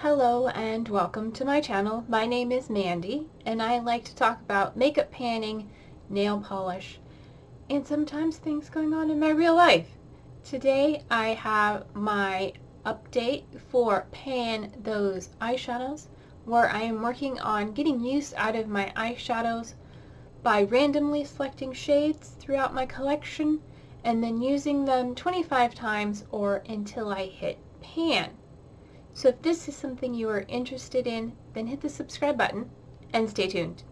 Hello and welcome to my channel. My name is Mandy and I like to talk about makeup panning, nail polish, and sometimes things going on in my real life. Today I have my update for Pan Those Eyeshadows, where I am working on getting use out of my eyeshadows by randomly selecting shades throughout my collection and then using them 25 times or until I hit pan. So if this is something you are interested in, then hit the subscribe button and stay tuned.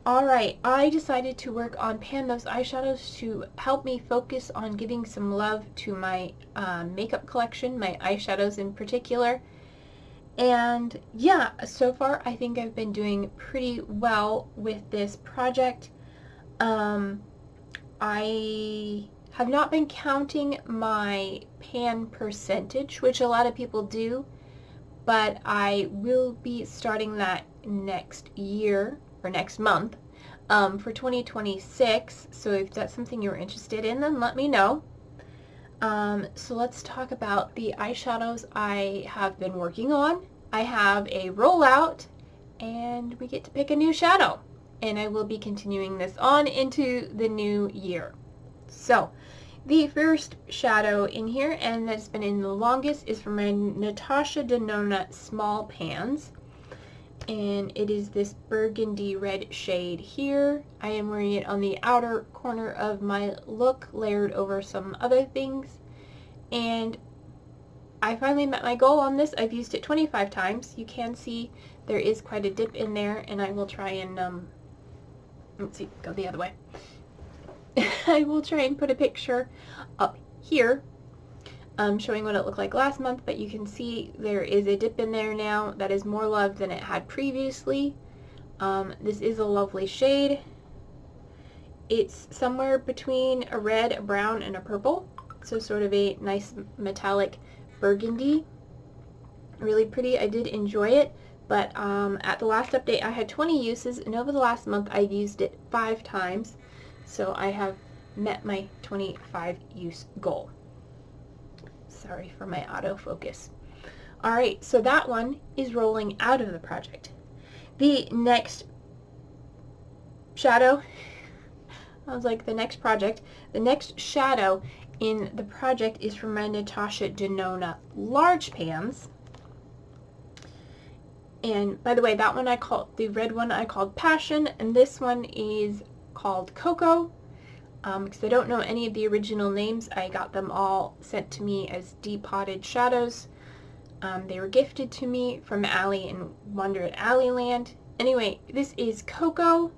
Alright, I decided to work on Pan Those Eyeshadows to help me focus on giving some love to my makeup collection, my eyeshadows in particular. And yeah, so far I think I've been doing pretty well with this project. I have not been counting my pan percentage, which a lot of people do, but I will be starting that next year, or next month, for 2026. So if that's something you're interested in, then let me know. So let's talk about the eyeshadows I have been working on. I have a rollout and we get to pick a new shadow, and I will be continuing this on into the new year. So the first shadow in here, and that's been in the longest, is from my Natasha Denona small pans, and it is this burgundy red shade here. I am wearing it on the outer corner of my look, layered over some other things, and I finally met my goal on this. I've used it 25 times. You can see there is quite a dip in there, and I will try and let's see, go the other way. I will try and put a picture up here showing what it looked like last month, but you can see there is a dip in there now that is more love than it had previously. This is a lovely shade. It's somewhere between a red, a brown, and a purple, so sort of a nice metallic burgundy. Really pretty. I did enjoy it, but at the last update I had 20 uses, and over the last month I've used it 5 times, so I have met my 25 use goal. Sorry for my autofocus. Alright, so that one is rolling out of the project. The next shadow, I was like, the next project, the next shadow in the project is from my Natasha Denona large pans. And by the way, that one I called, the red one I called Passion, and this one is called Coco. Because I don't know any of the original names, I got them all sent to me as depotted shadows. They were gifted to me from Allie in Wonder at Alleyland. Anyway, this is Coco,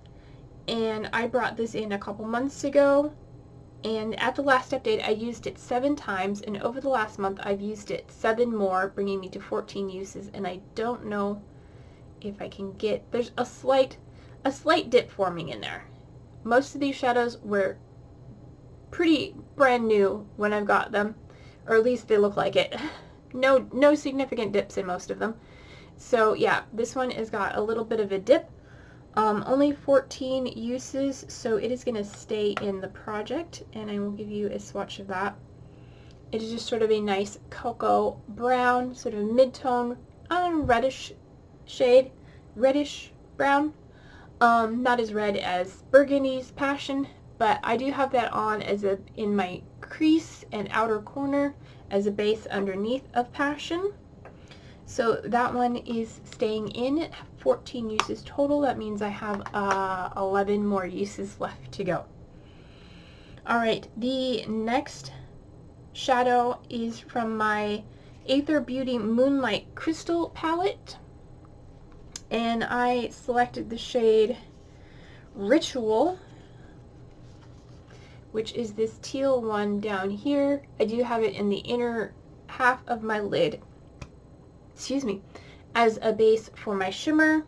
and I brought this in a couple months ago, and at the last update I used it 7 times, and over the last month I've used it 7 more, bringing me to 14 uses, and I don't know if I can get, there's a slight dip forming in there. Most of these shadows were pretty brand new when I've got them, or at least they look like it. No significant dips in most of them. So yeah, this one has got a little bit of a dip. Only 14 uses, so it is going to stay in the project, and I will give you a swatch of that. It is just sort of a nice cocoa brown, sort of mid-tone, reddish shade, reddish brown. Not as red as Burgundy's Passion, but I do have that on as in my crease and outer corner as a base underneath of Passion. So that one is staying in. 14 uses total. That means I have 11 more uses left to go. Alright, the next shadow is from my Aether Beauty Moonlight Crystal palette, and I selected the shade Ritual, which is this teal one down here. I do have it in the inner half of my lid, excuse me, as a base for my shimmer.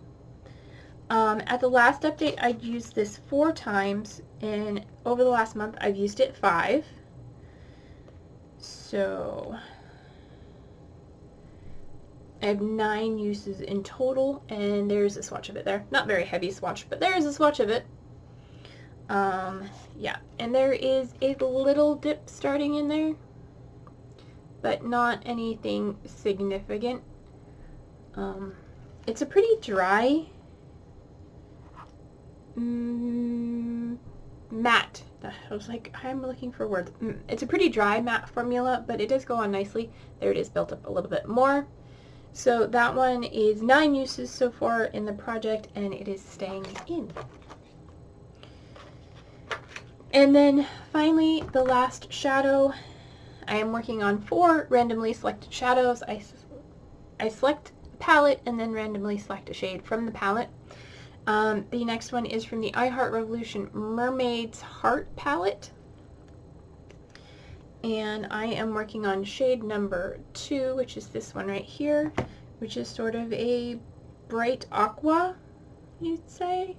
At the last update I used this 4 times, and over the last month I've used it 5. So I have 9 uses in total, and there's a swatch of it there. Not very heavy swatch, but there's a swatch of it. Yeah, and there is a little dip starting in there, but not anything significant. It's a pretty dry matte. I was like, I'm looking for words. It's a pretty dry matte formula, but it does go on nicely. There it is, built up a little bit more. So that one is 9 uses so far in the project, and it is staying in. And then finally, the last shadow. I am working on 4 randomly selected shadows. I select a palette and then randomly select a shade from the palette. The next one is from the Revolution Mermaid's Heart palette. And I am working on shade number 2, which is this one right here, which is sort of a bright aqua, you'd say?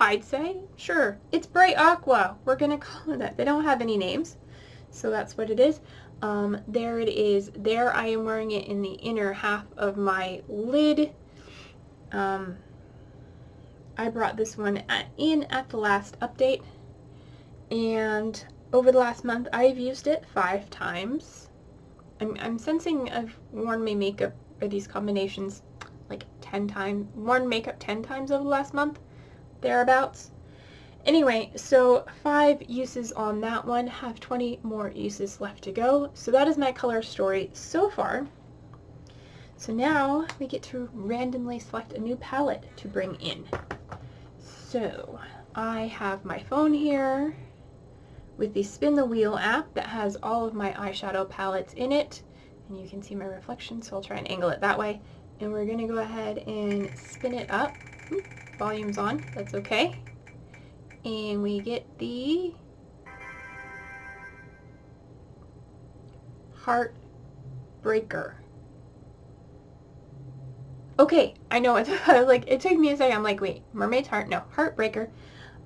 I'd say? Sure, it's bright aqua. We're going to call it that. They don't have any names, so that's what it is. There it is. There I am wearing it in the inner half of my lid. I brought this one in at the last update, and over the last month I've used it 5 times. I'm sensing I've worn my makeup, or these combinations, like 10 times. Worn makeup 10 times over the last month, thereabouts. Anyway, so 5 uses on that one, have 20 more uses left to go. So that is my color story so far. So now we get to randomly select a new palette to bring in. So I have my phone here with the Spin the Wheel app that has all of my eyeshadow palettes in it. And you can see my reflection, so I'll try and angle it that way. And we're going to go ahead and spin it up. Oop, volume's on, that's okay. And we get the Heartbreaker. Okay, I know it. Like, it took me a second. I'm like, wait, Mermaid's Heart? No, Heartbreaker.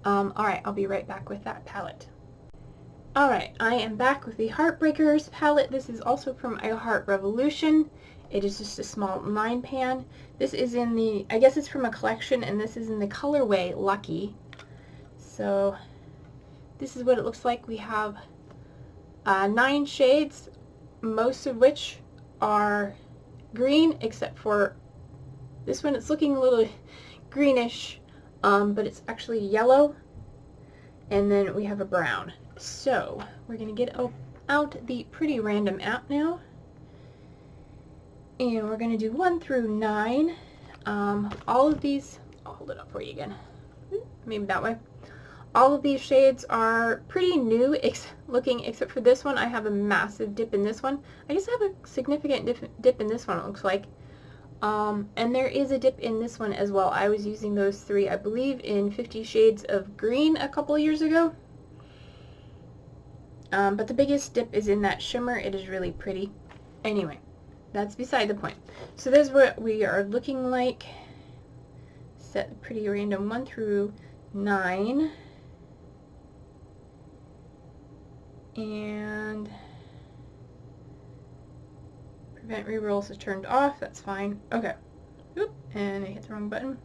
Alright, I'll be right back with that palette. Alright, I am back with the Heartbreakers palette. This is also from Revolution. It is just a small 9 pan. This is in the, I guess it's from a collection, and this is in the colorway Lucky. So this is what it looks like. We have 9 shades, most of which are green, except for this one. It's looking a little greenish, but it's actually yellow. And then we have a brown. So we're going to get out the Pretty Random app now. And we're going to do 1 through 9. All of these, I'll hold it up for you again. Maybe that way. All of these shades are pretty new looking, except for this one. I have a massive dip in this one. I guess I have a significant dip in this one, it looks like. And there is a dip in this one as well. I was using those 3, I believe, in 50 Shades of Green a couple of years ago. But the biggest dip is in that shimmer. It is really pretty. Anyway, that's beside the point. So this is what we are looking like. Set the Pretty Random 1 through 9. And prevent rerolls is turned off. That's fine. Okay. Oop, and I hit the wrong button.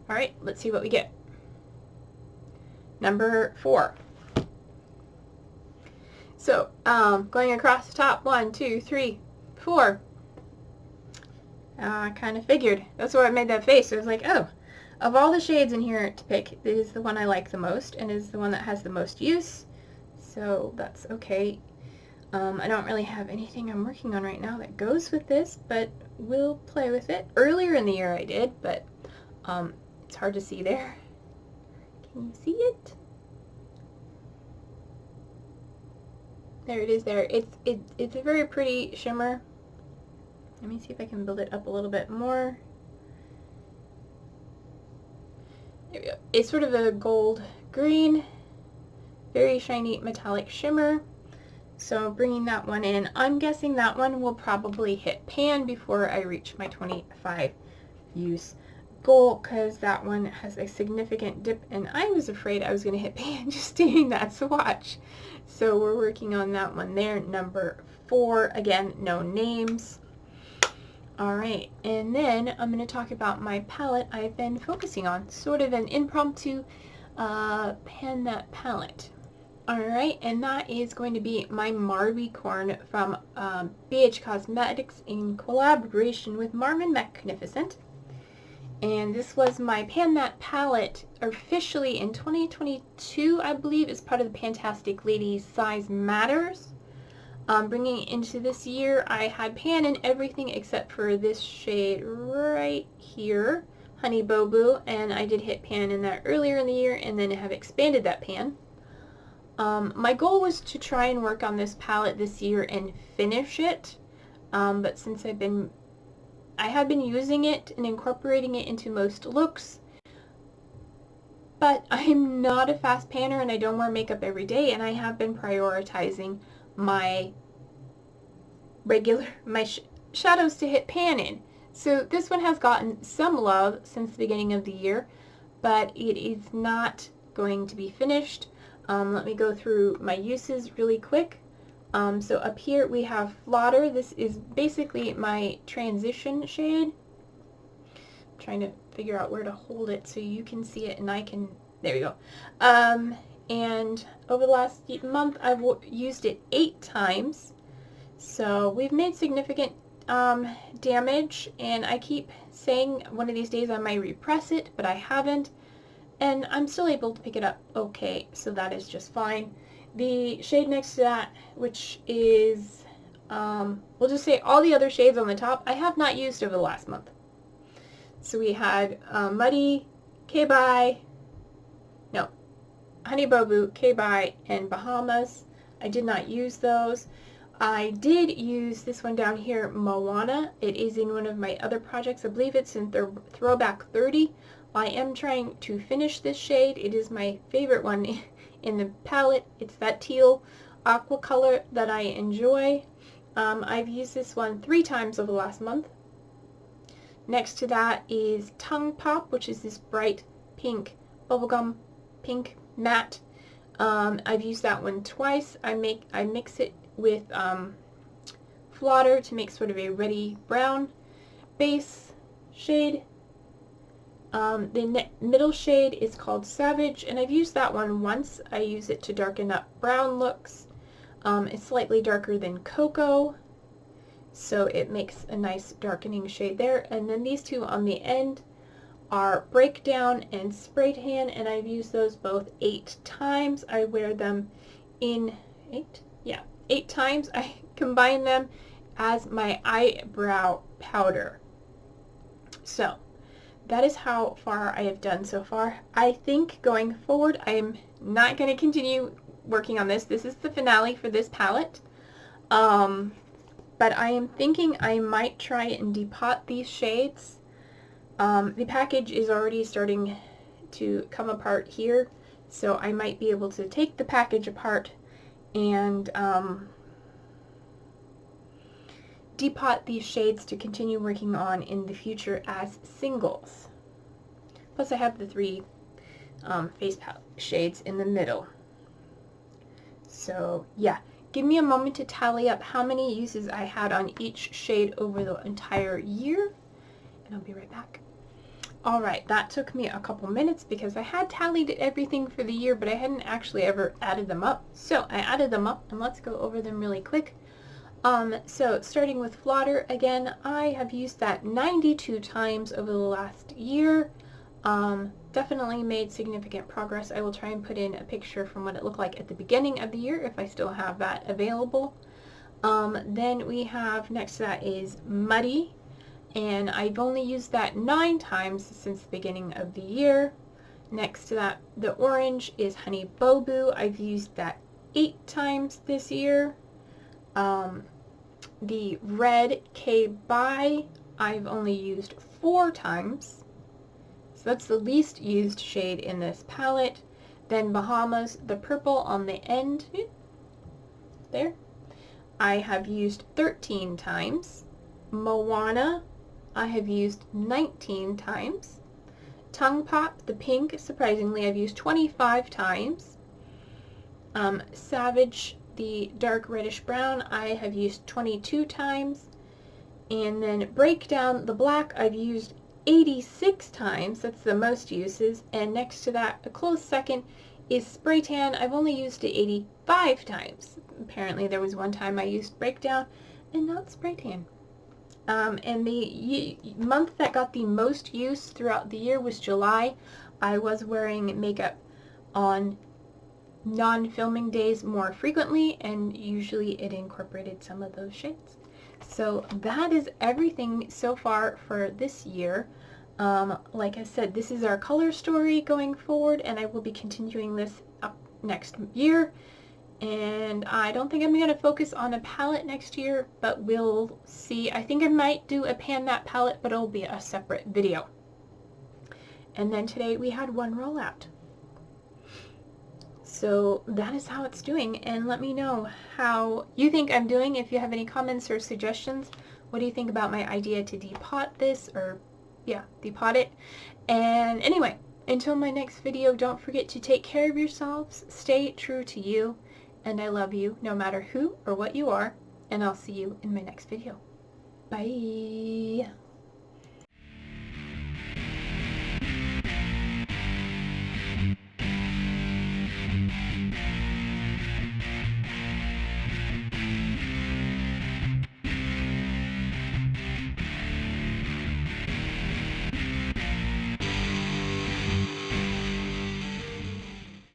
Alright, let's see what we get. Number 4. So, going across the top, 1, 2, 3, 4. I kind of figured. That's why I made that face. I was like, oh, of all the shades in here to pick, this is the one I like the most, and is the one that has the most use. So that's okay. I don't really have anything I'm working on right now that goes with this, but we'll play with it. Earlier in the year I did, but it's hard to see there. Can you see it? There it is there. It's a very pretty shimmer. Let me see if I can build it up a little bit more. There we go. It's sort of a gold green, very shiny metallic shimmer. So bringing that one in, I'm guessing that one will probably hit pan before I reach my 25 use goal, because that one has a significant dip, and I was afraid I was going to hit pan just doing that swatch. So we're working on that one there. Number 4, again, no names. Alright, and then I'm going to talk about my palette I've been focusing on. Sort of an impromptu pan that palette. Alright, and that is going to be my Marvycorn from BH Cosmetics in collaboration with Marvin Magnificent. And this was my Pan That palette officially in 2022, I believe, as part of the Fantastic Ladies Size Matters. Bringing it into this year, I had pan in everything except for this shade right here, Honey Boo Boo, and I did hit pan in that earlier in the year and then have expanded that pan. My goal was to try and work on this palette this year and finish it, but since I have been using it and incorporating it into most looks, but I'm not a fast panner and I don't wear makeup every day, and I have been prioritizing my shadows to hit pan in. So this one has gotten some love since the beginning of the year, but it is not going to be finished. Let me go through my uses really quick. So up here we have Flotter. This is basically my transition shade. I'm trying to figure out where to hold it so you can see it and I can, there we go. And over the last month I've used it 8 times. So we've made significant damage, and I keep saying one of these days I might repress it, but I haven't. And I'm still able to pick it up okay, so that is just fine. The shade next to that, which is, we'll just say all the other shades on the top, I have not used over the last month. So we had Muddy, K-Bye, no, Honey Boo Boo, K-Bye, and Bahamas. I did not use those. I did use this one down here, Moana. It is in one of my other projects. I believe it's in Throwback 30. I am trying to finish this shade. It is my favorite one in the palette. It's that teal aqua color that I enjoy. I've used this one 3 times over the last month. Next to that is Tongue Pop, which is this bright pink, bubblegum pink matte. I've used that one twice. I mix it with Flotter to make sort of a reddy brown base shade. The middle shade is called Savage, and I've used that one once. I use it to darken up brown looks. It's slightly darker than Coco, so it makes a nice darkening shade there. And then these two on the end are Breakdown and Spray Tan, and I've used those both 8 times. I wear them in 8 times. I combine them as my eyebrow powder. So that is how far I have done so far. I think going forward I am not going to continue working on this. This is the finale for this palette. But I am thinking I might try and depot these shades. The package is already starting to come apart here, so I might be able to take the package apart and depot these shades to continue working on in the future as singles. Plus I have the 3 face palette shades in the middle. So yeah, give me a moment to tally up how many uses I had on each shade over the entire year, and I'll be right back. Alright, that took me a couple minutes because I had tallied everything for the year, but I hadn't actually ever added them up. So I added them up, and let's go over them really quick. So starting with Flotter, again, I have used that 92 times over the last year. Definitely made significant progress. I will try and put in a picture from what it looked like at the beginning of the year if I still have that available. Then we have, next to that is Muddy, and I've only used that 9 times since the beginning of the year. Next to that, the orange is Honey Boo Boo. I've used that 8 times this year. The red K-Bye I've only used 4 times. So that's the least used shade in this palette. Then Bahamas, the purple on the end, there, I have used 13 times. Moana, I have used 19 times. Tongue Pop, the pink, surprisingly, I've used 25 times. Savage, the dark reddish brown, I have used 22 times. And then Breakdown, the black I've used 86 times, that's the most uses, and next to that, a close second, is Spray Tan. I've only used it 85 times. Apparently there was one time I used Breakdown and not Spray Tan. And the month that got the most use throughout the year was July. I was wearing makeup on non-filming days more frequently, and usually it incorporated some of those shades. So that is everything so far for this year. Like I said, this is our color story going forward, and I will be continuing this up next year. And I don't think I'm going to focus on a palette next year, but we'll see. I think I might do a pan matte palette, but it'll be a separate video. And then today we had one rollout. So that is how it's doing, and let me know how you think I'm doing. If you have any comments or suggestions, what do you think about my idea to depot this, or yeah, depot it. And anyway, until my next video, don't forget to take care of yourselves, stay true to you, and I love you no matter who or what you are, and I'll see you in my next video. Bye!